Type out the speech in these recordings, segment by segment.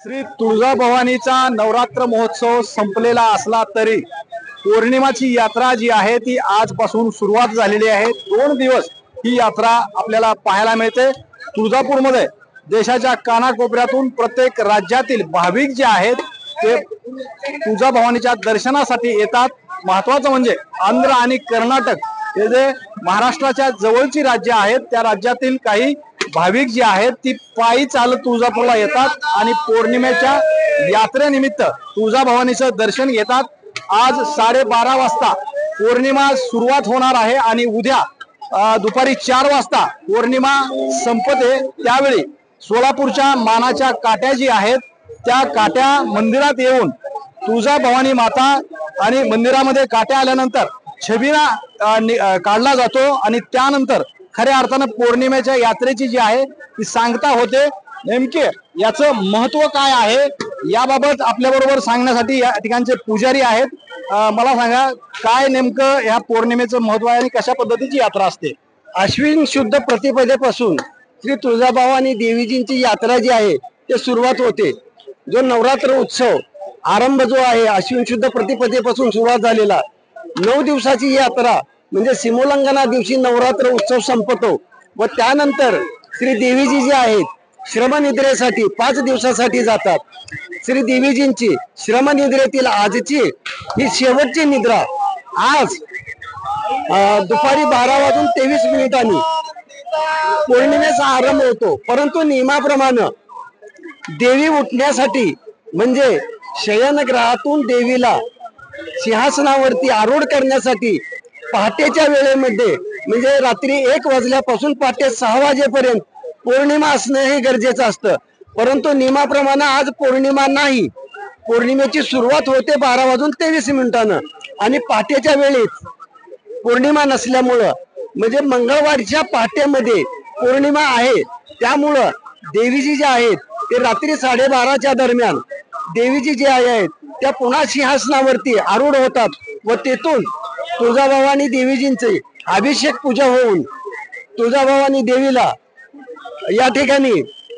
श्री तुळजाभवानीचा नवरात्र महोत्सव संपलेला असला तरी पौर्णिमाची यात्रा जी आहे ती आजपासून सुरुवात झालेली आहे। 2 दिवस ही यात्रा आपल्याला पाहायला मिळते। तुळजापूरमध्ये देशाच्या कानाकोपऱ्यातून प्रत्येक राज्यातील भाविक जे आहेत ते तुळजाभवानीच्या दर्शनासाठी येतात। महत्त्वाचं म्हणजे आंध्र आणि कर्नाटक हे जे महाराष्ट्राच्या जवळची राज्य आहेत त्या राज्यातील काही भाविक जे आहेत ती पायी चालत तुळजापूरला येतात आणि पौर्णिमेच्या यात्रेनिमित्त तुळजाभवानीचं दर्शन घेतात। आज 12:30 वाजता पौर्णिमा सुरुवात होणार आहे आणि उद्या दुपारी 4 वाजता पौर्णिमा संपते। त्यावेळी सोलापूरच्या मानाच्या काट्या जी आहेत त्या काट्या मंदिरात येऊन तुळजाभवानी माता आणि मंदिरामध्ये काट्या आल्यानंतर छबिना काढला जातो आणि त्यानंतर खऱ्या अर्थानं पौर्णिमेच्या यात्रेची जी आहे ती सांगता होते। नेमके याचं महत्व काय आहे याबाबत आपल्याबरोबर सांगण्यासाठी या ठिकाणचे पुजारी आहेत। मला सांगा काय नेमकं ह्या पौर्णिमेचं महत्व आहे आणि कशा पद्धतीची यात्रा असते? अश्विन शुद्ध प्रतिपदेपासून श्री तुळजाभवानी देवीजींची यात्रा जी आहे ते सुरुवात होते। जो नवरात्र उत्सव आरंभ जो आहे अश्विन शुद्ध प्रतिपदेपासून सुरुवात झालेला 9 दिवसाची यात्रा म्हणजे सीमोल्लंघना दिवशी नवरात्र उत्सव संपतो व त्यानंतर श्री देवीजी जे आहेत श्रमनिद्रेसाठी 5 दिवसासाठी जातात। श्री देवीजींची श्रमनिद्रेतील आजची ही शेवटची निद्रा आज दुपारी 12:23 पौर्णिमेचा आरंभ होतो। परंतु नियमाप्रमाणे देवी उठण्यासाठी म्हणजे शयनगृहातून देवीला सिंहासनावरती आरूढ करण्यासाठी पहाटेच्या वेळेमध्ये म्हणजे रात्री 1 वाजल्यापासून पहाटे 6 वाजेपर्यंत पौर्णिमा असणं हे गरजेचं असतं। परंतु नियमाप्रमाणे आज पौर्णिमा नाही। पौर्णिमेची सुरुवात होते 12:23 आणि पहाटेच्या वेळेत पौर्णिमा नसल्यामुळं म्हणजे मंगळवारच्या पहाटेमध्ये पौर्णिमा आहे। त्यामुळं देवीजी जे आहेत ते रात्री 12:30च्या दरम्यान देवीजी जे आहेत त्या पुन्हा सिंहासनावरती आरूढ होतात व तेथून तुळजाभवानी देवीजींचे अभिषेक पूजा होऊन तुळजाभवानी देवीला या ठिकाणी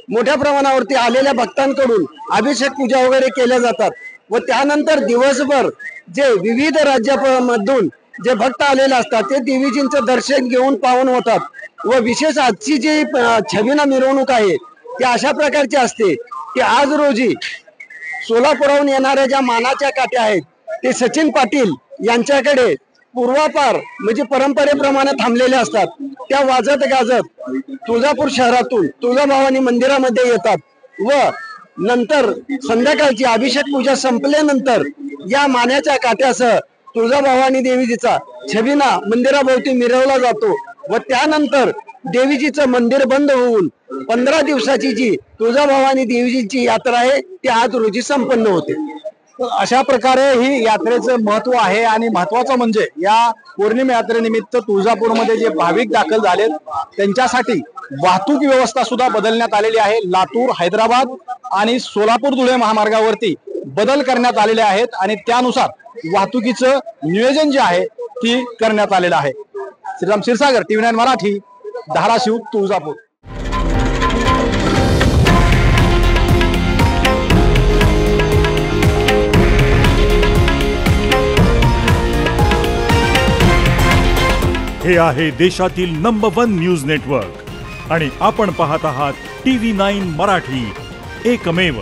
मोठ्या प्रमाणावरती आलेल्या भक्तांकडून अभिषेक पूजा वगैरे केल्या जातात व त्यानंतर दिवसभर जे विविध राज्यामधून जे भक्त आलेले असतात ते देवीजींचं दर्शन घेऊन पावन होतात व विशेष आजची जी छबिना मिरवणूक आहे ती अशा प्रकारची असते की आज रोजी सोलापुराहून येणाऱ्या ज्या मानाच्या काट्या आहेत ते सचिन पाटील यांच्याकडे पूर्वापार म्हणजे परंपरेप्रमाणे थांबलेले असतात। त्या वाजत गाजत तुळजापूर शहरातून तुळजाभवानी मंदिरामध्ये येतात व नंतर संध्याकाळची अभिषेक पूजा संपल्यानंतर या मानाच्या काट्यासह तुळजाभवानी देवीजीचा छबिना मंदिराभोवती मिरवला जातो व त्यानंतर देवीजीचं मंदिर बंद होऊन 15 दिवसाची जी तुळजाभवानी देवीजीची यात्रा आहे ती आज रोजी संपन्न होते। अशा प्रकारे ही यात्रेचं महत्व आहे आणि महत्वाचं म्हणजे या पौर्णिमे यात्रेनिमित्त तुळजापूरमध्ये जे भाविक दाखल झालेत त्यांच्यासाठी वाहतूक व्यवस्था सुद्धा बदलण्यात आलेली आहे। लातूर, हैदराबाद आणि सोलापूर धुळे महामार्गावरती बदल करण्यात आलेले आहेत आणि त्यानुसार वाहतुकीचं नियोजन जे आहे ती करण्यात आलेलं आहे। श्रीराम क्षीरसागर, TV9 मराठी, धाराशिव, तुळजापूर। हे आहे देशातील नंबर 1 न्यूज नेटवर्क आणि आपण पाहत आहात TV9 मराठी, एकमेव।